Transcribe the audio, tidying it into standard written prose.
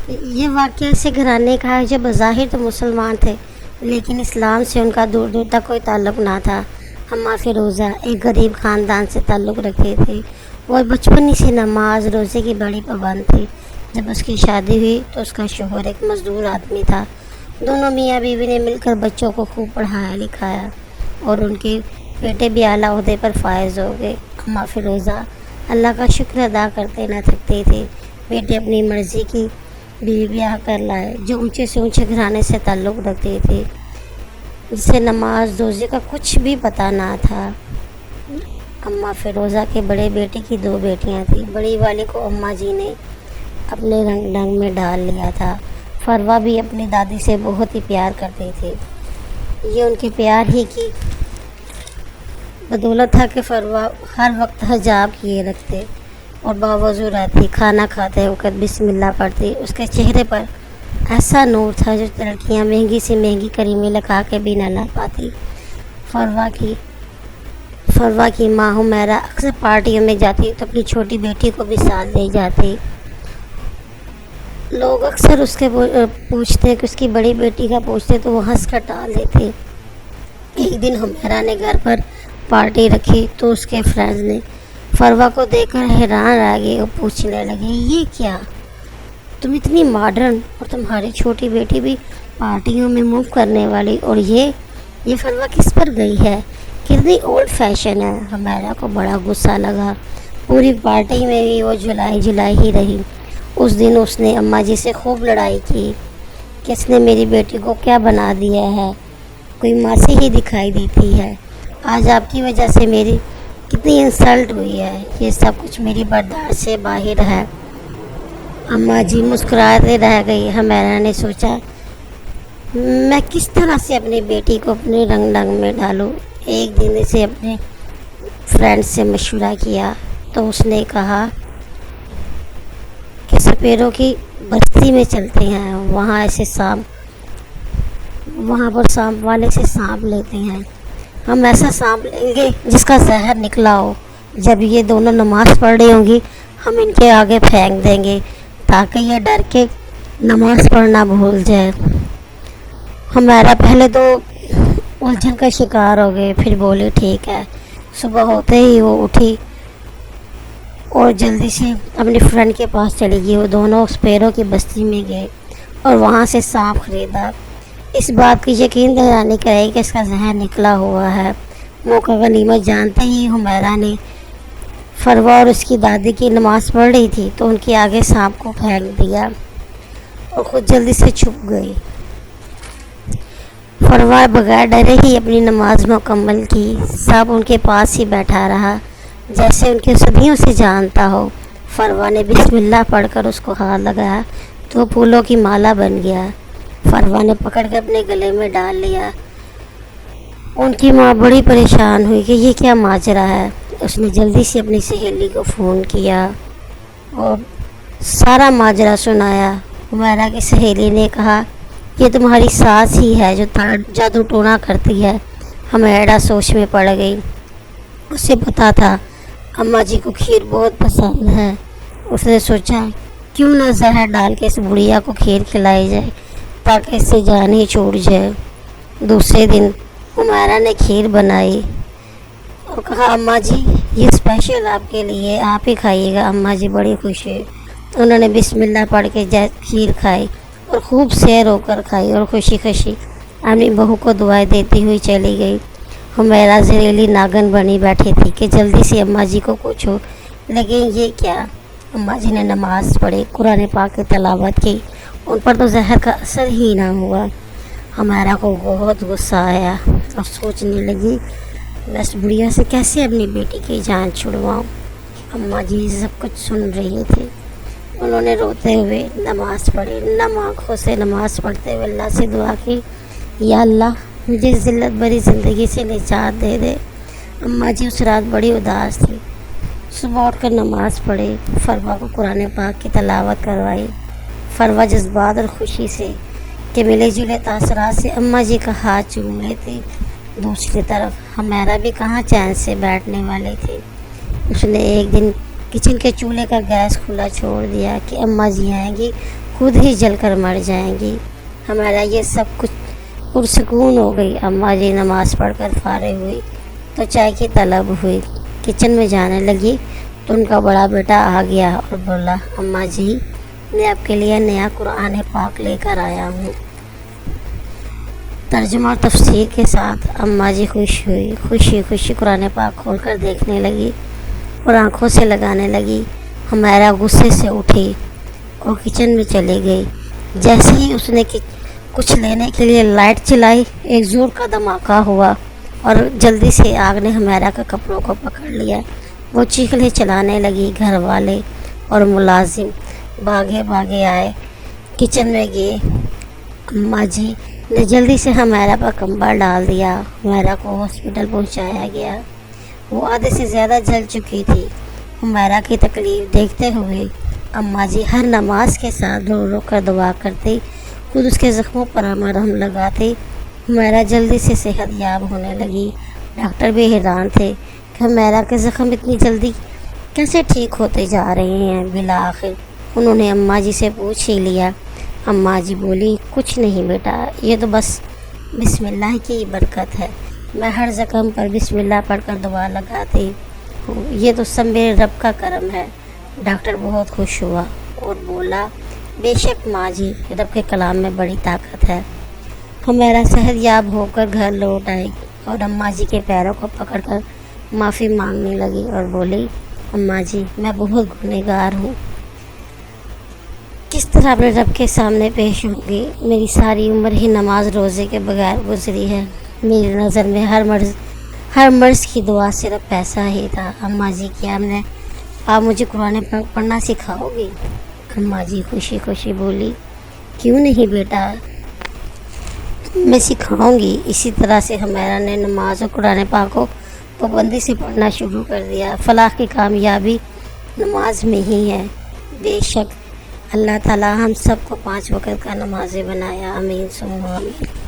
یہ واقعہ ایسے گھرانے کا ہے جو بظاہر تو مسلمان تھے، لیکن اسلام سے ان کا دور دور تک کوئی تعلق نہ تھا۔ اماں فیروزہ ایک غریب خاندان سے تعلق رکھتے تھے۔ وہ بچپن ہی سے نماز روزے کی بڑی پابند تھی۔ جب اس کی شادی ہوئی تو اس کا شوہر ایک مزدور آدمی تھا۔ دونوں میاں بیوی نے مل کر بچوں کو خوب پڑھایا لکھایا اور ان کے بیٹے بھی اعلیٰ عہدے پر فائز ہو گئے۔ اماں فیروزہ اللہ کا شکر ادا کرتے نہ تھکتے تھے۔ بیٹے اپنی مرضی کی بیوی بیاہ کر لائے جو اونچے سے اونچے گھرانے سے تعلق رکھتے تھے، جسے نماز روزے کا کچھ بھی پتہ نہ تھا۔ اماں فیروزہ کے بڑے بیٹے کی دو بیٹیاں تھیں۔ بڑی والی کو اماں جی نے اپنے رنگ ڈنگ میں ڈال لیا تھا۔ فروا بھی اپنی دادی سے بہت ہی پیار کرتے تھے۔ یہ ان کے پیار ہی کی بدولت تھا کہ فروا ہر وقت حجاب کیے رکھتے اور باوضو رہتی، کھانا کھاتے وقت بسم اللہ پڑھتی۔ اس کے چہرے پر ایسا نور تھا جو لڑکیاں مہنگی سے مہنگی کریمیں لگا کے بھی نہ لا پاتی۔ فروا کی ماں حمیرہ اکثر پارٹیوں میں جاتی تو اپنی چھوٹی بیٹی کو بھی ساتھ لے جاتی۔ لوگ اکثر اس کے پوچھتے کہ اس کی بڑی بیٹی کا پوچھتے تو وہ ہنس کر ٹال دیتے۔ ایک دن حمیرہ نے گھر پر پارٹی رکھی تو اس کے فرینڈز نے فروا کو دیکھ کر حیران رہ گئے اور پوچھنے لگے، یہ کیا؟ تم اتنی ماڈرن اور تمہاری چھوٹی بیٹی بھی پارٹیوں میں موو کرنے والی، اور یہ فروا کس پر گئی ہے؟ کتنی اولڈ فیشن ہے۔ حمیرہ کو بڑا غصہ لگا۔ پوری پارٹی میں بھی وہ جھلائی ہی رہی۔ اس دن اس نے اماں جی سے خوب لڑائی کی کہ اس نے میری بیٹی کو کیا بنا دیا ہے، کوئی ماں سے ہی دکھائی دیتی ہے۔ آج آپ کی وجہ سے میری کتنی انسلٹ ہوئی ہے، یہ سب کچھ میری برداشت سے باہر ہے۔ اماں جی مسکراتے رہ گئی۔ حمیرہ نے سوچا میں کس طرح سے اپنی بیٹی کو اپنے رنگ ڈنگ میں ڈالوں۔ ایک دن اسے اپنے فرینڈ سے مشورہ کیا تو اس نے کہا کہ سپیروں کی بستی میں چلتے ہیں، وہاں پر سانپ والے سے سانپ لیتے ہیں۔ ہم ایسا سانپ لیں گے جس کا زہر نکلا ہو۔ جب یہ دونوں نماز پڑھ رہی ہوں گی ہم ان کے آگے پھینک دیں گے تاکہ یہ ڈر کے نماز پڑھنا بھول جائے۔ ہمارا پہلے تو الجھن کا شکار ہو گئے، پھر بولے ٹھیک ہے۔ صبح ہوتے ہی وہ اٹھی اور جلدی سے اپنی فرینڈ کے پاس چلی گئی۔ وہ دونوں سپیروں کی بستی میں گئے اور وہاں سے سانپ خریدا۔ اس بات کی یقین دلانے کرے کہ اس کا زہر نکلا ہوا ہے۔ موقع غنیمت جانتے ہی حمیرہ نے فروا اور اس کی دادی کی نماز پڑھ رہی تھی تو ان کے آگے سانپ کو پھینک دیا اور خود جلدی سے چھپ گئی۔ فروا بغیر ڈرے ہی اپنی نماز مکمل کی۔ سانپ ان کے پاس ہی بیٹھا رہا جیسے ان کے صدیوں سے جانتا ہو۔ فروا نے بسم اللہ پڑھ کر اس کو ہاتھ لگایا تو وہ پھولوں کی مالا بن گیا۔ فروا نے پکڑ کے اپنے گلے میں ڈال لیا۔ ان کی ماں بڑی پریشان ہوئی کہ یہ کیا ماجرا ہے۔ اس نے جلدی سے اپنی سہیلی کو فون کیا اور سارا ماجرا سنایا۔ حمیرہ کی سہیلی نے کہا یہ تمہاری ساس ہی ہے جو جادو ٹونا کرتی ہے۔ حمیرہ سوچ میں پڑ گئی۔ اسے پتا تھا اماں جی کو کھیر بہت پسند ہے۔ اس نے سوچا کیوں نہ زہر ڈال کے اس بڑھیا کو کھیر کھلائی جائے تاکہ اس سے جان ہی چھوٹ جائے۔ دوسرے دن حمیرہ نے کھیر بنائی اور کہا اماں جی یہ اسپیشل آپ کے لیے، آپ ہی کھائیے گا۔ اماں جی بڑی خوش ہوئی۔ انہوں نے بسم اللہ پڑھ کے کھیر کھائی اور خوب سیر ہو کر کھائی اور خوشی خوشی اپنی بہو کو دعائیں دیتی ہوئی چلی گئی۔ حمیرہ زہریلی ناگن بنی بیٹھی تھی کہ جلدی سے اماں جی کو پوچھو لیکن یہ کیا؟ اماں جی نے نماز پڑھی، قرآن پاک کی تلاوت کی، ان پر تو زہر کا اثر ہی نہ ہوا۔ حمیرہ کو بہت غصہ آیا اور سوچنے لگی میں اس بڑھیا سے کیسے اپنی بیٹی کی جان چھڑواؤں۔ اماں جی سب کچھ سن رہی تھی۔ انہوں نے روتے ہوئے نماز پڑھی، نم آنکھوں سے نماز پڑھتے ہوئے اللہ سے دعا کی یا اللہ مجھے ذلت بھری زندگی سے نجات دے دے۔ اماں جی اس رات بڑی اداس تھی۔ صبح اٹھ کر نماز پڑھی، فروا کو قرآن پاک کی تلاوت کروائی۔ فروا جذبات اور خوشی سے کہ ملے جلے تاثرات سے اماں جی کا ہاتھ چوم لیتی۔ دوسری طرف حمیرہ بھی کہاں چین سے بیٹھنے والی تھی۔ اس نے ایک دن کچن کے چولہے کا گیس کھلا چھوڑ دیا کہ اماں جی آئیں گی خود ہی جل کر مر جائیں گی۔ ہمارا یہ سب کچھ پرسکون ہو گئی۔ اماں جی نماز پڑھ کر فارغ ہوئی تو چائے کی طلب ہوئی، کچن میں جانے لگی تو ان کا بڑا بیٹا آ گیا اور بولا، اماں جی میں آپ کے لیے نیا قرآن پاک لے کر آیا ہوں۔ ترجمہ اور تفسیر کے ساتھ اماں جی خوش ہوئی، خوشی قرآن پاک کھول کر دیکھنے لگی اور آنکھوں سے لگانے لگی۔ ہمارا غصے سے اٹھی اور کچن میں چلی گئی۔ جیسے ہی اس نے کچھ لینے کے لیے لائٹ چلائی، ایک زور کا دھماکہ ہوا اور جلدی سے آگ نے ہمارا کے کپڑوں کو پکڑ لیا۔ وہ چیخنے چلانے لگی۔ گھر والے اور ملازم بھاگے آئے، کچن میں گئے۔ اماں جی نے جلدی سے ہمارا پر کمبل ڈال دیا، ہمارا کو ہاسپٹل پہنچایا گیا۔ وہ آدھے سے زیادہ جل چکی تھی۔ ہمارا کی تکلیف دیکھتے ہوئے اماں جی ہر نماز کے ساتھ رو رو کر دعا کرتی، خود اس کے زخموں پر مرہم لگاتی۔ ہمارا جلدی سے صحت یاب ہونے لگی۔ ڈاکٹر بھی حیران تھے کہ ہمارا کے زخم اتنی جلدی کیسے ٹھیک ہوتے جا رہے ہیں۔ بالآخر انہوں نے اماں جی سے پوچھ ہی لیا۔ اماں جی بولی، کچھ نہیں بیٹا، یہ تو بس بسم اللہ کی برکت ہے، میں ہر زخم پر بسم اللہ پڑھ کر دعا لگاتی ہوں، یہ تو سب میرے رب کا کرم ہے۔ ڈاکٹر بہت خوش ہوا اور بولا، بے شک ماں جی، رب کے کلام میں بڑی طاقت ہے۔ ہمارا صحت یاب ہو کر گھر لوٹ آئی اور اماں جی کے پیروں کو پکڑ کر معافی مانگنے لگی اور بولی، اماں جی میں بہت گنہگار ہوں، کس طرح اپنے رب کے سامنے پیش ہوں گی؟ میری ساری عمر ہی نماز روزے کے بغیر گزری ہے۔ میری نظر میں ہر مرض کی دعا صرف پیسہ ہی تھا۔ اماں جی کیا آپ مجھے قرآن پاک پڑھنا سکھاؤ گی؟ اماں جی خوشی بولی، کیوں نہیں بیٹا، میں سکھاؤں گی۔ اسی طرح سے ہمارا نے نماز اور قرآن پاک کو پابندی سے پڑھنا شروع کر دیا۔ فلاح کی کامیابی نماز میں ہی ہے۔ بے شک اللہ تعالی ہم سب کو 5 وقت کا نمازی بنایا۔ آمین ثم آمین۔